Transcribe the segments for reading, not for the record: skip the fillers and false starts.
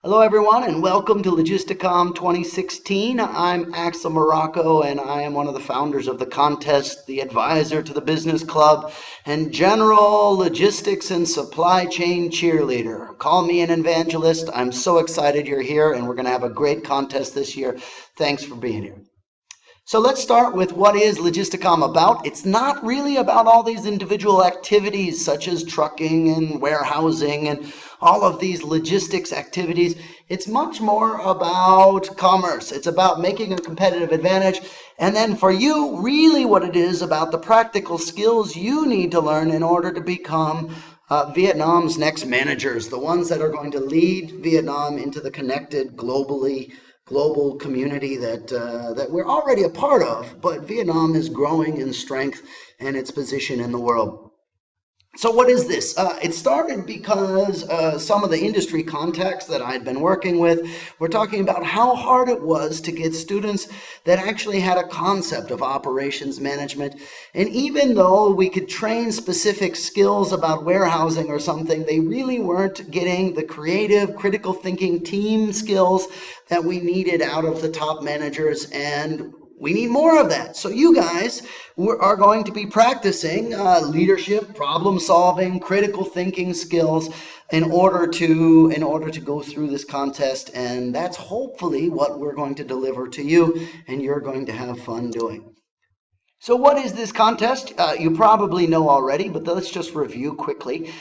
Hello, everyone, and welcome to Logisticom 2016. I'm Axel Morocco, and I am one of the founders of the contest, the advisor to the business club, and general logistics and supply chain cheerleader. Call me an evangelist. I'm so excited you're here, and we're going to have a great contest this year. Thanks for being here. So let's start with what is Logisticom about. It's not really about all these individual activities such as trucking and warehousing and all of these logistics activities. It's much more about commerce. It's about making a competitive advantage. And then for you, really what it is about the practical skills you need to learn in order to become Vietnam's next managers, the ones that are going to lead Vietnam into the connected global community that we're already a part of, but Vietnam is growing in strength and its position in the world. So what is this? It started because some of the industry contacts that I'd been working with were talking about how hard it was to get students that actually had a concept of operations management. And even though we could train specific skills about warehousing or something, they really weren't getting the creative, critical thinking team skills that we needed out of the top managers, and we need more of that. So you guys are going to be practicing leadership, problem solving, critical thinking skills in order to go through this contest, and that's hopefully what we're going to deliver to you, and you're going to have fun doing. So what is this contest? You probably know already, but let's just review quickly.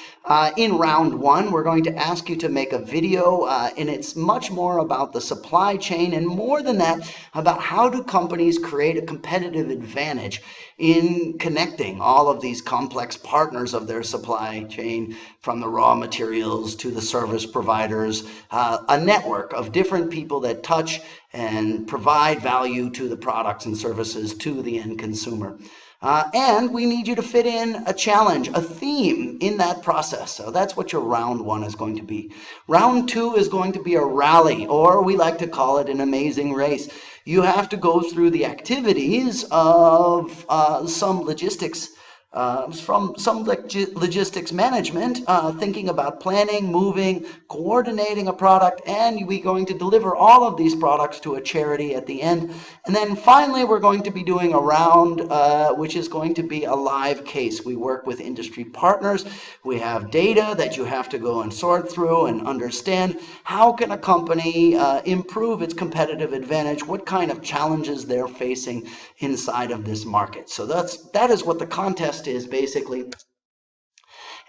In round one, we're going to ask you to make a video, and it's much more about the supply chain, and more than that, about how do companies create a competitive advantage in connecting all of these complex partners of their supply chain, from the raw materials to the service providers, a network of different people that touch and provide value to the products and services to the end consumer. And we need you to fit in a challenge, a theme in that process. So that's what your round one is going to be. Round two is going to be a rally, or we like to call it an amazing race. You have to go through the activities of some logistics from some logistics management, thinking about planning, moving, coordinating a product, and we're going to deliver all of these products to a charity at the end. And then finally, we're going to be doing a round, which is going to be a live case. We work with industry partners. We have data that you have to go and sort through and understand. How can a company improve its competitive advantage? What kind of challenges they're facing inside of this market? So that is what the contest is basically.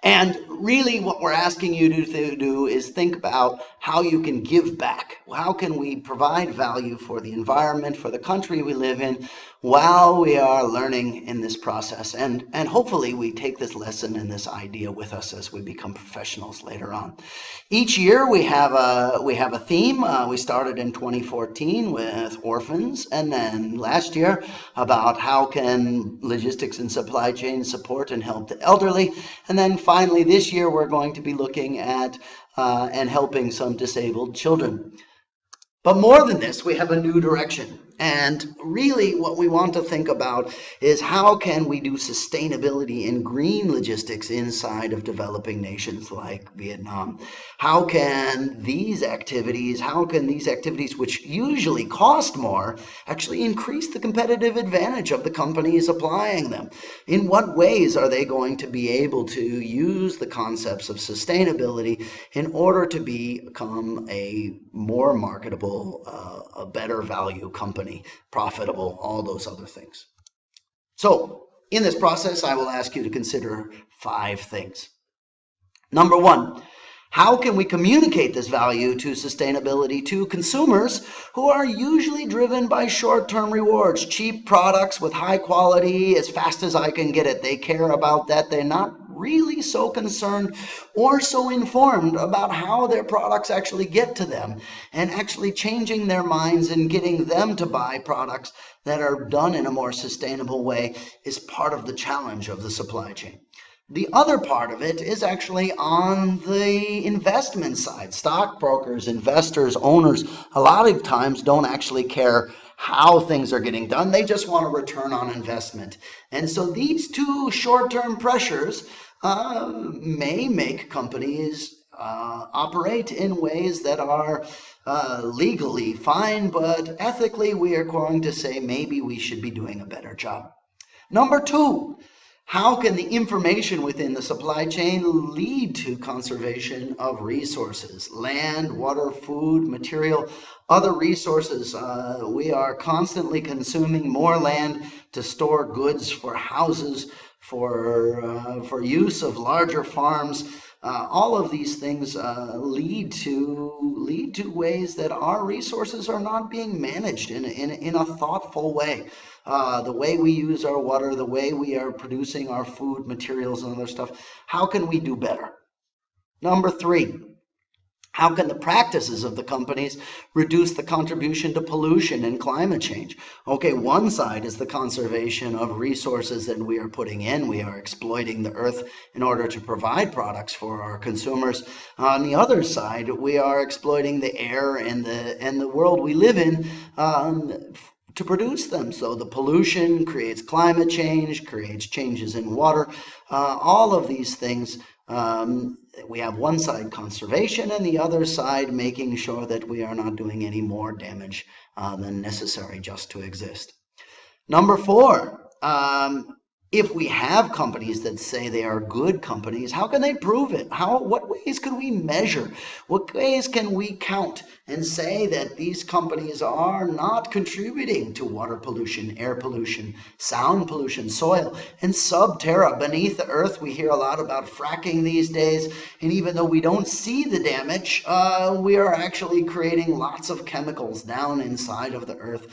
And really what we're asking you to do is think about how you can give back. How can we provide value for the environment, for the country we live in, while we are learning in this process? And hopefully we take this lesson and this idea with us as we become professionals later on. Each year we have a theme. We started in 2014 with orphans, and then last year about how can logistics and supply chain support and help the elderly, and then finally this year we're going to be looking at and helping some disabled children. But more than this, we have a new direction. And really what we want to think about is how can we do sustainability and green logistics inside of developing nations like Vietnam? How can these activities which usually cost more actually increase the competitive advantage of the companies applying them? In what ways are they going to be able to use the concepts of sustainability in order to become a more marketable, a better value company, profitable, all those other things? So in this process, I will ask you to consider 5 things. Number 1, how can we communicate this value to sustainability to consumers who are usually driven by short-term rewards, cheap products with high quality, as fast as I can get it? They care about that. They're not really so concerned or so informed about how their products actually get to them, and actually changing their minds and getting them to buy products that are done in a more sustainable way is part of the challenge of the supply chain. The other part of it is actually on the investment side. Stockbrokers, investors, owners, a lot of times don't actually care how things are getting done. They just want a return on investment. And so these two short-term pressures may make companies operate in ways that are legally fine, but ethically we are going to say maybe we should be doing a better job. Number two, how can the information within the supply chain lead to conservation of resources, land, water, food, material, other resources? We are constantly consuming more land to store goods for houses, for use of larger farms. All of these things lead to ways that our resources are not being managed in a thoughtful way. The way we use our water, the way we are producing our food, materials, and other stuff. How can we do better? Number three, how can the practices of the companies reduce the contribution to pollution and climate change? Okay, one side is the conservation of resources that we are putting in. We are exploiting the earth in order to provide products for our consumers. On the other side, we are exploiting the air and the world we live in to produce them. So the pollution creates climate change, creates changes in water, all of these things. We have one side conservation and the other side making sure that we are not doing any more damage than necessary just to exist. Number four, if we have companies that say they are good companies, how can they prove it? What ways can we measure? What ways can we count and say that these companies are not contributing to water pollution, air pollution, sound pollution, soil, and subterra, beneath the earth? We hear a lot about fracking these days, and even though we don't see the damage, we are actually creating lots of chemicals down inside of the earth.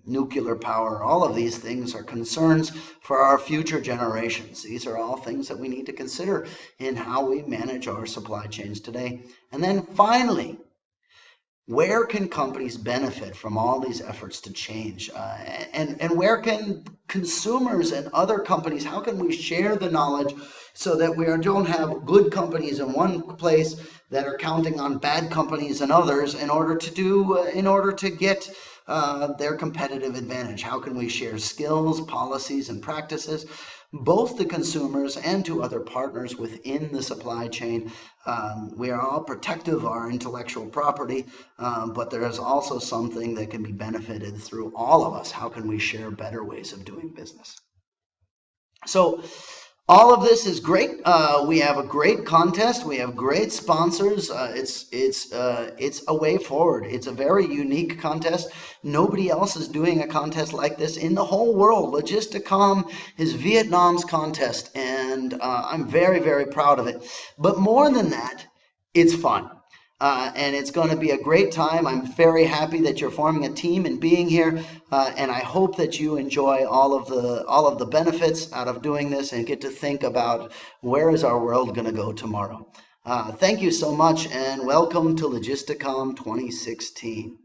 Nuclear power, all of these things are concerns for our future generations. These are all things that we need to consider in how we manage our supply chains today. And then finally, where can companies benefit from all these efforts to change? And where can consumers and other companies, how can we share the knowledge so that we don't have good companies in one place that are counting on bad companies and others in order to get their competitive advantage? How can we share skills, policies, and practices, both to consumers and to other partners within the supply chain? We are all protective of our intellectual property, but there is also something that can be benefited through all of us. How can we share better ways of doing business? So all of this is great. We have a great contest. We have great sponsors. It's a way forward. It's a very unique contest. Nobody else is doing a contest like this in the whole world. Logisticom is Vietnam's contest, and I'm very, very proud of it. But more than that, it's fun. And it's going to be a great time. I'm very happy that you're forming a team and being here, and I hope that you enjoy all of the benefits out of doing this and get to think about where is our world going to go tomorrow. Thank you so much, and welcome to Logisticom 2016.